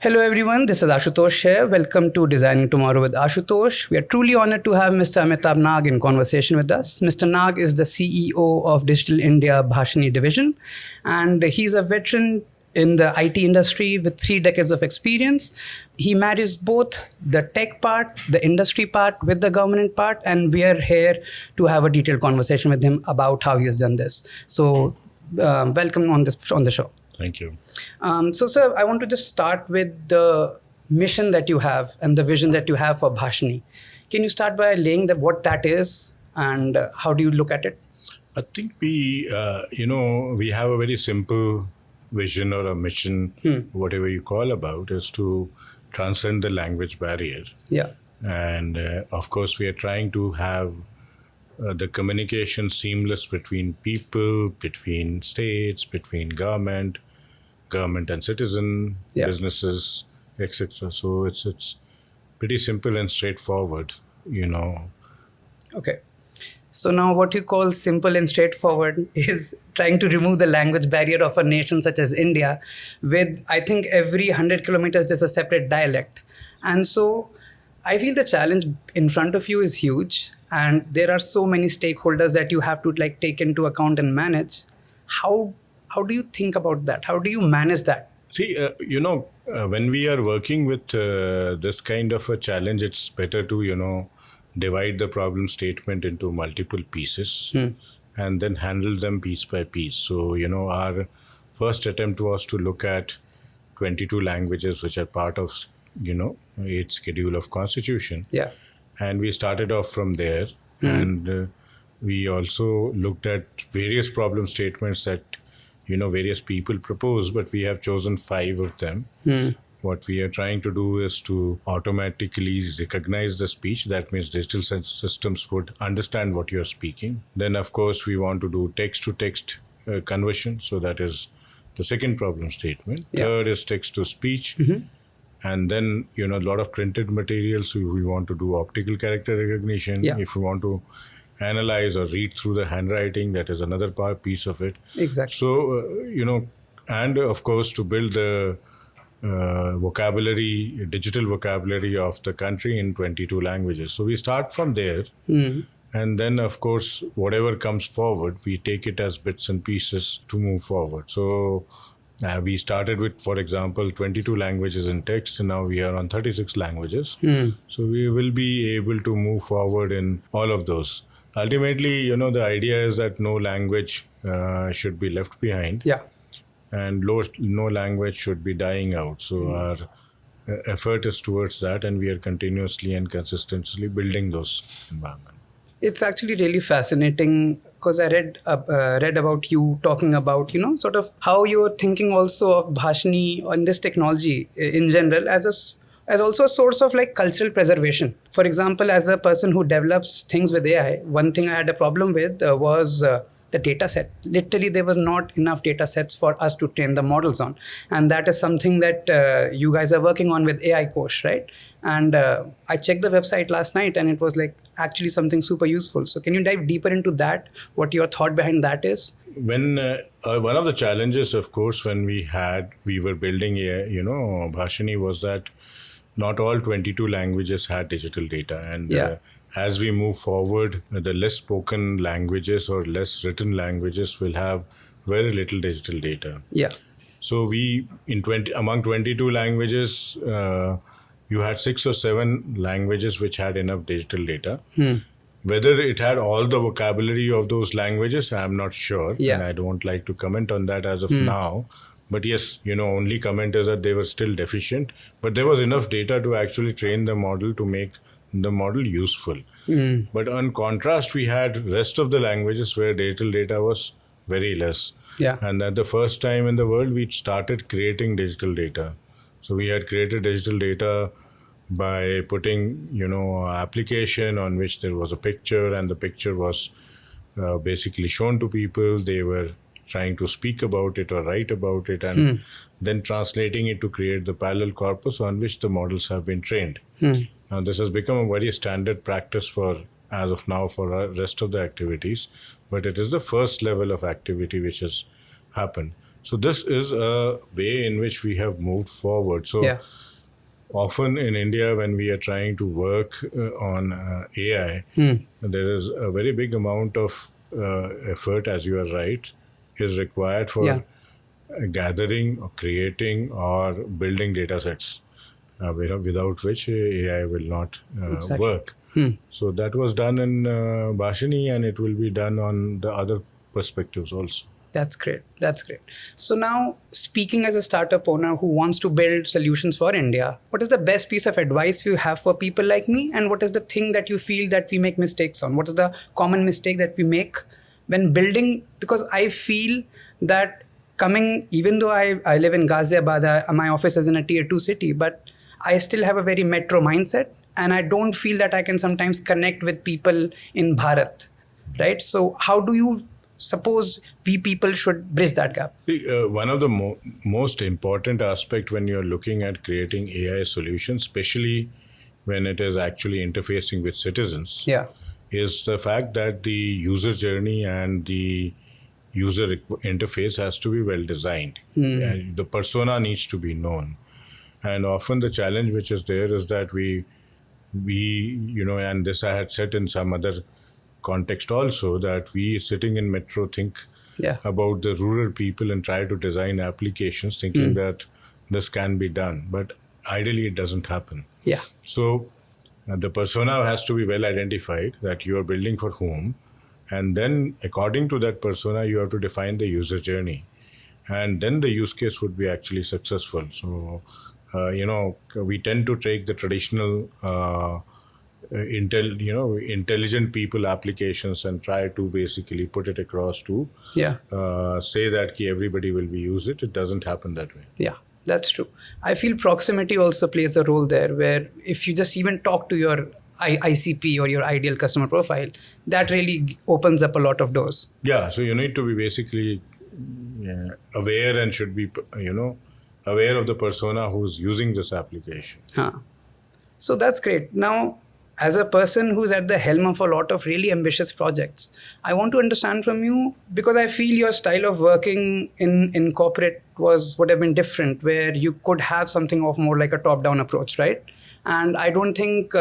Hello everyone, this is Ashutosh here. Welcome to Designing Tomorrow with Ashutosh. We are truly honored to have Mr. Amitabh Nag in conversation with us. Mr. Nag is the CEO of Digital India Bhashini division, and he's a veteran in the IT industry with 3 decades of experience. He marries both the tech part, the industry part with the government part, and we are here to have a detailed conversation with him about how he has done this. So welcome on the show. Thank you. So, sir, I want to just start with the mission that you have and the vision that you have for Bhashini. Can you start by laying what that is and how do you look at it? I think we have a very simple vision or a mission, whatever you call about, is to transcend the language barrier. Yeah. And of course, we are trying to have the communication seamless between people, between states, between government and citizen, businesses, etc. So it's pretty simple and straightforward, Okay. So now what you call simple and straightforward is trying to remove the language barrier of a nation such as India with, I think, every 100 kilometers there's a separate dialect. And so I feel the challenge in front of you is huge, and there are so many stakeholders that you have to take into account and manage. How do you think about that? How do you manage that? See, when we are working with this kind of a challenge, it's better to, divide the problem statement into multiple pieces and then handle them piece by piece. So, our first attempt was to look at 22 languages which are part of, 8th schedule of Constitution. Yeah. And we started off from there. And we also looked at various problem statements that, various people propose, but we have chosen 5 of them. What we are trying to do is to automatically recognize the speech. That means digital systems would understand what you're speaking. Then, of course, we want to do text-to-text conversion. So that is the second problem statement. Yeah. Third is text-to-speech. And then, a lot of printed materials. So we want to do optical character recognition. Yeah. If we want to analyze or read through the handwriting, that is another piece of it. Exactly. So, and of course, to build the digital vocabulary of the country in 22 languages. So we start from there. And then, of course, whatever comes forward, we take it as bits and pieces to move forward. So we started with, for example, 22 languages in text, and now we are on 36 languages. So we will be able to move forward in all of those. Ultimately, the idea is that no language should be left behind. Yeah. And no language should be dying out. So our effort is towards that, and we are continuously and consistently building those environments. It's actually really fascinating because I read about you talking about, sort of how you're thinking also of Bhashini and this technology in general as also a source of cultural preservation. For example, as a person who develops things with AI, one thing I had a problem with was the data set. Literally, there was not enough data sets for us to train the models on. And that is something that you guys are working on with AI Kosh, right? And I checked the website last night and it was actually something super useful. So can you dive deeper into that? What your thought behind that is? When one of the challenges, of course, when we were building, Bhashini, was that not all 22 languages had digital data. And as we move forward, the less spoken languages or less written languages will have very little digital data. Yeah. So among 22 languages, you had 6 or 7 languages which had enough digital data. Whether it had all the vocabulary of those languages, I'm not sure. Yeah. And I don't like to comment on that as of now. But yes, only comment is that they were still deficient. But there was enough data to actually train the model to make the model useful. But on contrast, we had rest of the languages where digital data was very less. Yeah. And at the first time in the world, we started creating digital data. So we had created digital data by putting, an application on which there was a picture, and the picture was basically shown to people. They were trying to speak about it or write about it, and then translating it to create the parallel corpus on which the models have been trained. Now, this has become a very standard practice as of now for the rest of the activities, but it is the first level of activity which has happened. So this is a way in which we have moved forward. So Yeah. often in India, when we are trying to work on AI, there is a very big amount of effort, as you are right, is required for Yeah. gathering or creating or building data sets, without which AI will not Exactly. work. So that was done in Bhashini, and it will be done on the other perspectives also. That's great. That's great. So now, speaking as a startup owner who wants to build solutions for India, what is the best piece of advice you have for people like me? And what is the thing that you feel that we make mistakes on? What is the common mistake that we make when building? Because I feel that coming, even though I live in Ghaziabad, my office is in a tier 2 city, but I still have a very metro mindset, and I don't feel that I can sometimes connect with people in Bharat, right? So how do you suppose we people should bridge that gap? See, one of the most important aspect when you're looking at creating AI solutions, especially when it is actually interfacing with citizens, Yeah. is the fact that the user journey and the user interface has to be well designed. And the persona needs to be known. And often the challenge which is there is that we and this I had said in some other context also, that we sitting in metro think Yeah. about the rural people and try to design applications thinking that this can be done, but ideally it doesn't happen. Yeah. So the persona has to be well identified, that you are building for whom, and then according to that persona you have to define the user journey, and then the use case would be actually successful. So we tend to take the traditional intelligent people applications and try to basically put it across to Yeah. say that everybody will be use it. It doesn't happen that way. Yeah, that's true. I feel proximity also plays a role there, where if you just even talk to your ICP or your ideal customer profile, that really opens up a lot of doors. Yeah, so you need to be basically aware and should be aware of the persona who's using this application. Huh. So that's great. Now, as a person who's at the helm of a lot of really ambitious projects, I want to understand from you, because I feel your style of working in corporate would have been different, where you could have something of more like a top-down approach, right? And I don't think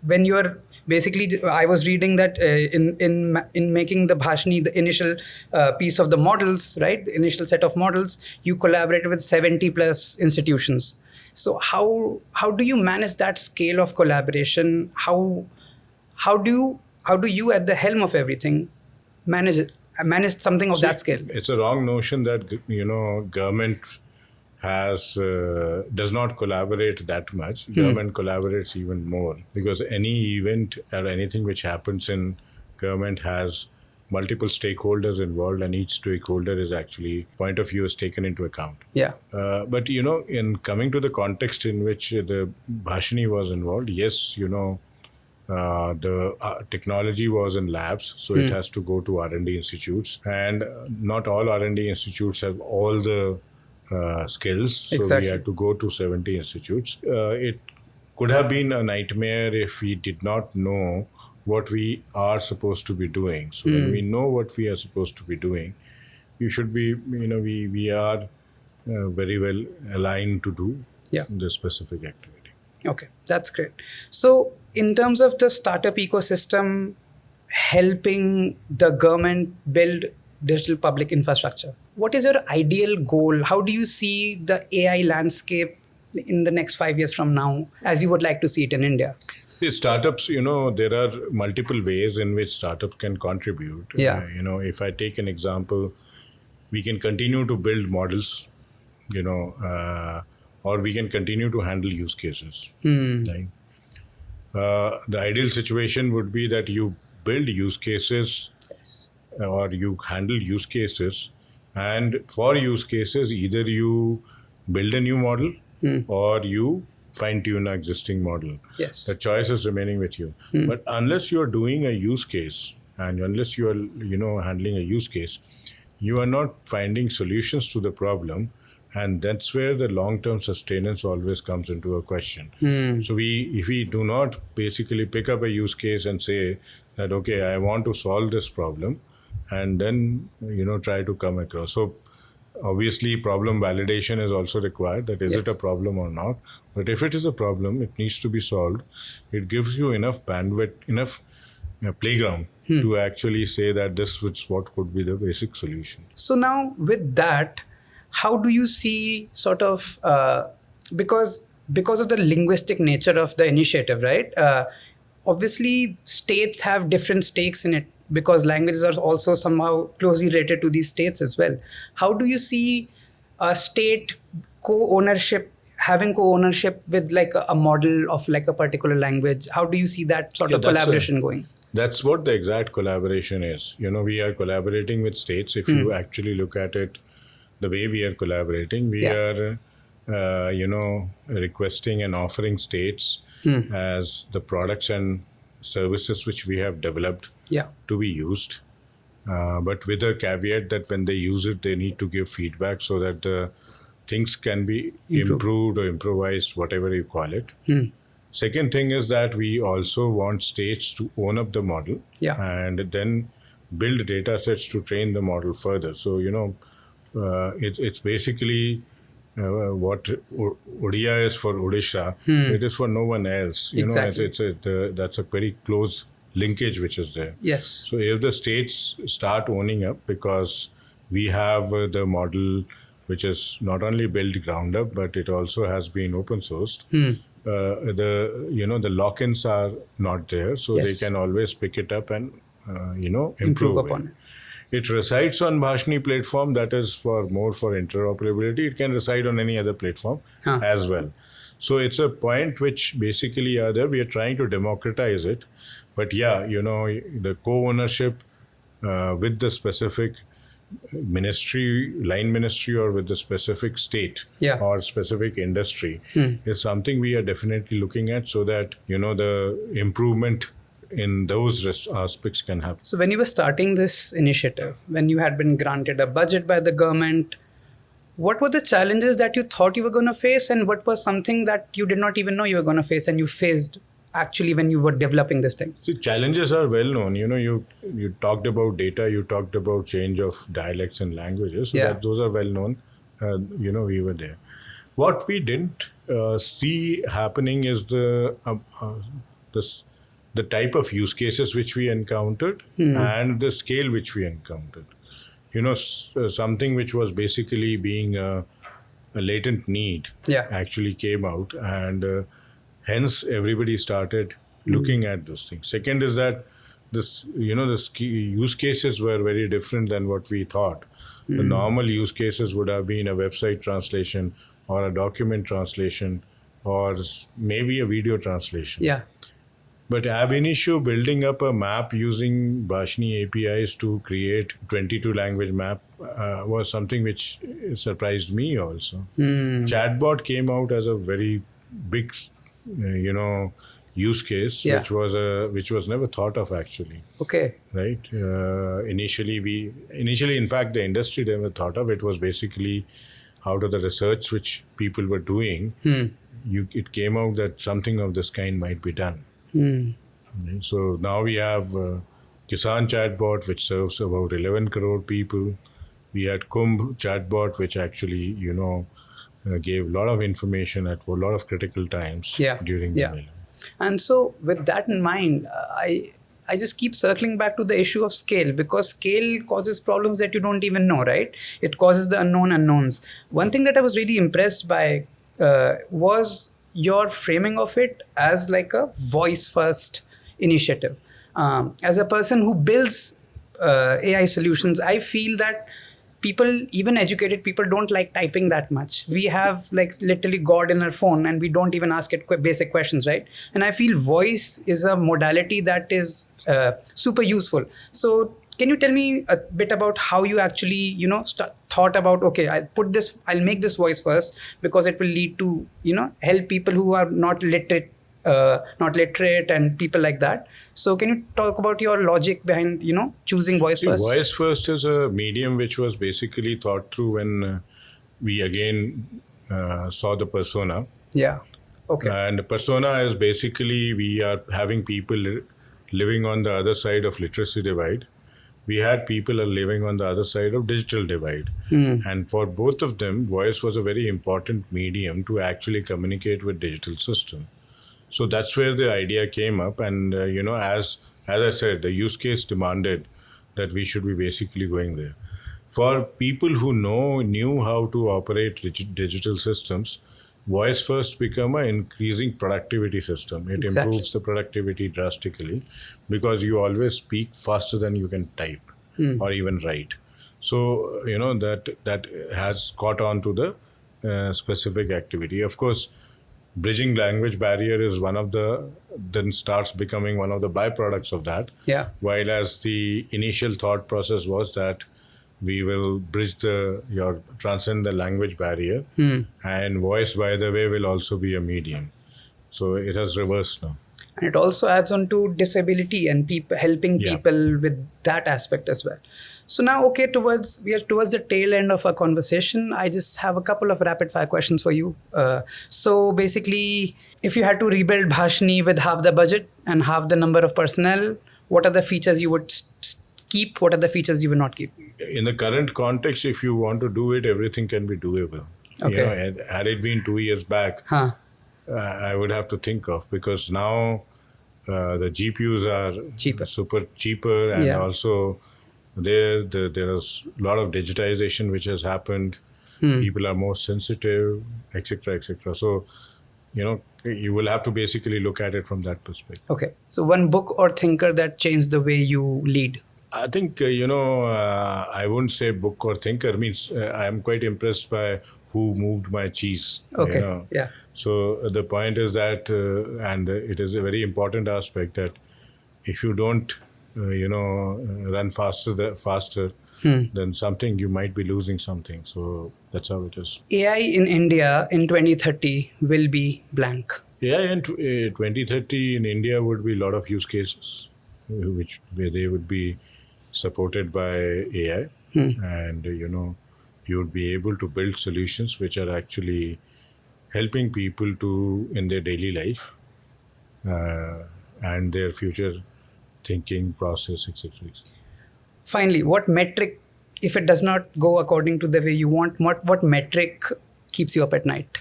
when you're basically, I was reading that in making the Bhashini, the initial piece of the models, right, the initial set of models, you collaborated with 70 plus institutions. So how do you manage that scale of collaboration? How do you at the helm of everything manage something of that scale? It's a wrong notion that government does not collaborate that much. Government collaborates even more, because any event or anything which happens in government has multiple stakeholders involved, and each stakeholder is actually point of view is taken into account. Yeah. But in coming to the context in which the Bhashini was involved, yes, the technology was in labs, so it has to go to R&D institutes, and not all R&D institutes have all the skills. So Exactly. we had to go to 70 institutes. It could have been a nightmare if we did not know what we are supposed to be doing. So when we know what we are supposed to be doing, we should be, we are very well aligned to do the specific activity. Okay, that's great. So in terms of the startup ecosystem helping the government build digital public infrastructure, what is your ideal goal? How do you see the AI landscape in the next 5 years from now, as you would like to see it in India? See, startups, there are multiple ways in which startups can contribute. Yeah. If I take an example, we can continue to build models, or we can continue to handle use cases. Right? The ideal situation would be that you build use cases, Yes. or you handle use cases, and for use cases, either you build a new model or you fine-tune an existing model. Yes. The choice is remaining with you. But unless you are doing a use case, and unless you are handling a use case, you are not finding solutions to the problem, and that's where the long-term sustenance always comes into a question. So if we do not basically pick up a use case and say that, okay, I want to solve this problem, and then try to come across. So Obviously, problem validation is also required. That is Yes. it a problem or not? But if it is a problem, it needs to be solved. It gives you enough bandwidth, enough playground to actually say that this is what could be the basic solution. So now with that, how do you see sort of because of the linguistic nature of the initiative, right? Obviously, states have different stakes in it because languages are also somehow closely related to these states as well. How do you see a state co-ownership having co-ownership with like a model of like a particular language? How do you see that sort of collaboration going? That's what the exact collaboration is. We are collaborating with states. If you actually look at it, the way we are collaborating, we are, requesting and offering states as the products and services which we have developed to be used. But with a caveat that when they use it, they need to give feedback so that the things can be improved or improvised, whatever you call it. Second thing is that we also want states to own up the model and then build data sets to train the model further. So, it's basically what Odia is for Odisha. It is for no one else. Exactly. That's a very close linkage which is there. Yes. So if the states start owning up, because we have the model which is not only built ground up, but it also has been open sourced. The lock-ins are not there, so they can always pick it up and improve upon it. It resides on Bhashini platform. That is more for interoperability. It can reside on any other platform as well. So it's a point which basically are there. We are trying to democratize it, but the co-ownership with the specific line ministry or with the specific state or specific industry is something we are definitely looking at, so that the improvement in those aspects can happen. So when you were starting this initiative, when you had been granted a budget by the government, what were the challenges that you thought you were going to face, and what was something that you did not even know you were going to face and you faced actually when you were developing this thing? See, challenges are well known. You talked about data, you talked about change of dialects and languages. So those are well known. We were there. What we didn't see happening is the type of use cases which we encountered and the scale which we encountered. Something which was basically being a latent need actually came out, and hence everybody started looking at those things. Second is that the use cases were very different than what we thought. The normal use cases would have been a website translation or a document translation or maybe a video translation. But ab initio, building up a map using Bhashini APIs to create 22 language map was something which surprised me also. Chatbot came out as a very big, use case, which was never thought of actually. Okay. Right. Initially, in fact, the industry never thought of it. Was basically out of the research which people were doing. It came out that something of this kind might be done. So now we have Kisan chatbot, which serves about 11 crore people. We had Kumbh chatbot, which actually, gave a lot of information at a lot of critical times during the meal. And so with that in mind, I just keep circling back to the issue of scale, because scale causes problems that you don't even know, right? It causes the unknown unknowns. One thing that I was really impressed by was your framing of it as like a voice first initiative. As a person who builds AI solutions, I feel that people, even educated people, don't like typing that much. We have like literally God in our phone and we don't even ask it basic questions, right? And I feel voice is a modality that is super useful. So can you tell me a bit about how you actually, thought about, okay, I'll make this voice first because it will lead to, help people who are not literate and people like that. So can you talk about your logic behind, choosing voice first? Voice first is a medium which was basically thought through when we again saw the persona. Yeah. Okay. And the persona is basically we are having people living on the other side of literacy divide. we had people are living on the other side of digital divide. And for both of them, voice was a very important medium to actually communicate with digital system. So that's where the idea came up. And, as I said, the use case demanded that we should be basically going there. For people who knew how to operate digital systems, voice first become an increasing productivity system. It improves the productivity drastically because you always speak faster than you can type or even write. So, that has caught on to the specific activity. Of course, bridging language barrier is then starts becoming one of the byproducts of that. Yeah. While as the initial thought process was that we will transcend the language barrier, and voice, by the way, will also be a medium. So it has reversed now. And it also adds on to disability and helping people with that aspect as well. So now, okay, we are towards the tail end of our conversation. I just have a couple of rapid fire questions for you. So basically, if you had to rebuild Bhashini with half the budget and half the number of personnel, what are the features you would keep? What are the features you would not keep? In the current context, if you want to do it, everything can be doable. Okay. Had it been 2 years back, I would have to think of, because now the GPUs are cheaper, and also there's a lot of digitization which has happened. People are more sensitive, etc., etc. So, you will have to basically look at it from that perspective. Okay. So one book or thinker that changed the way you lead? I think, I wouldn't say book or thinker. Means I'm quite impressed by who moved my cheese. Okay. Yeah. So the point is that, and it is a very important aspect, that if you don't, run faster, then something, you might be losing something. So that's how it is. AI in India in 2030 will be blank. AI in 2030 in India would be a lot of use cases, where they would be supported by AI, and you would be able to build solutions which are actually helping people in their daily life and their future thinking process, etc. Finally, what metric, if it does not go according to the way you want, what metric keeps you up at night?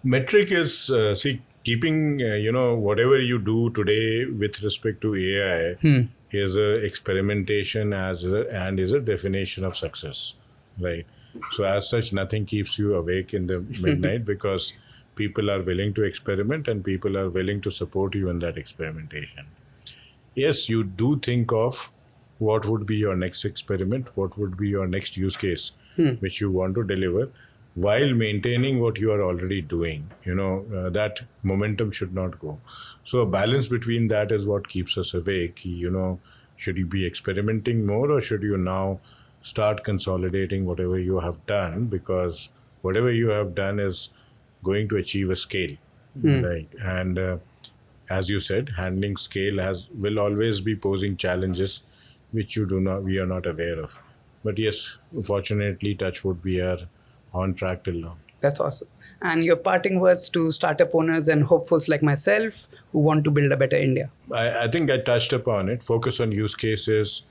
Metric is keeping whatever you do today with respect to AI is a experimentation and is a definition of success, right? So as such, nothing keeps you awake in the midnight because people are willing to experiment and people are willing to support you in that experimentation. Yes, you do think of what would be your next experiment, what would be your next use case, which you want to deliver, while maintaining what you are already doing. That momentum should not go. So a balance between that is what keeps us awake. Should you be experimenting more, or should you now start consolidating whatever you have done, because whatever you have done is going to achieve a scale, right? And as you said, handling scale will always be posing challenges which we are not aware of. But yes, fortunately, touch wood, we are on track till now. That's awesome. And your parting words to startup owners and hopefuls like myself who want to build a better India? I think I touched upon it. Focus on use cases,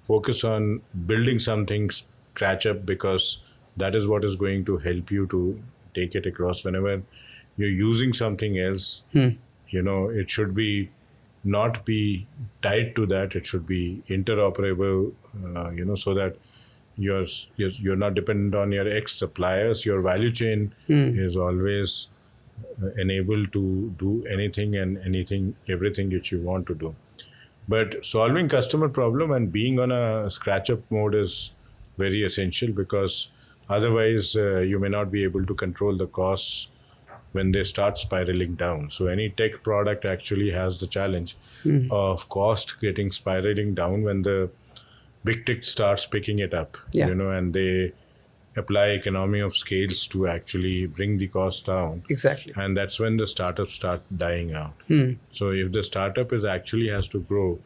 focus on building something scratch up, because that is what is going to help you to take it across. Whenever you're using something else, it should not be tied to that. It should be interoperable, so that you're not dependent on your ex-suppliers. Your value chain is always enabled to do anything and everything which you want to do. But solving customer problem and being on a scratch-up mode is very essential, because otherwise you may not be able to control the costs when they start spiraling down. So any tech product actually has the challenge of cost getting spiraling down when the big tech starts picking it up, and they apply economy of scales to actually bring the cost down. Exactly. And that's when the startups start dying out. So if the startup actually has to grow,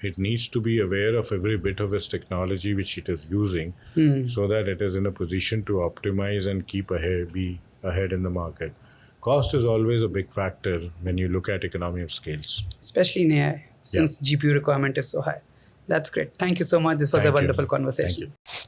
it needs to be aware of every bit of its technology which it is using, so that it is in a position to optimize and be ahead in the market. Cost is always a big factor when you look at economy of scales. Especially in AI, since GPU requirement is so high. That's great. Thank you so much. This was Thank a you. wonderful Thank conversation. you.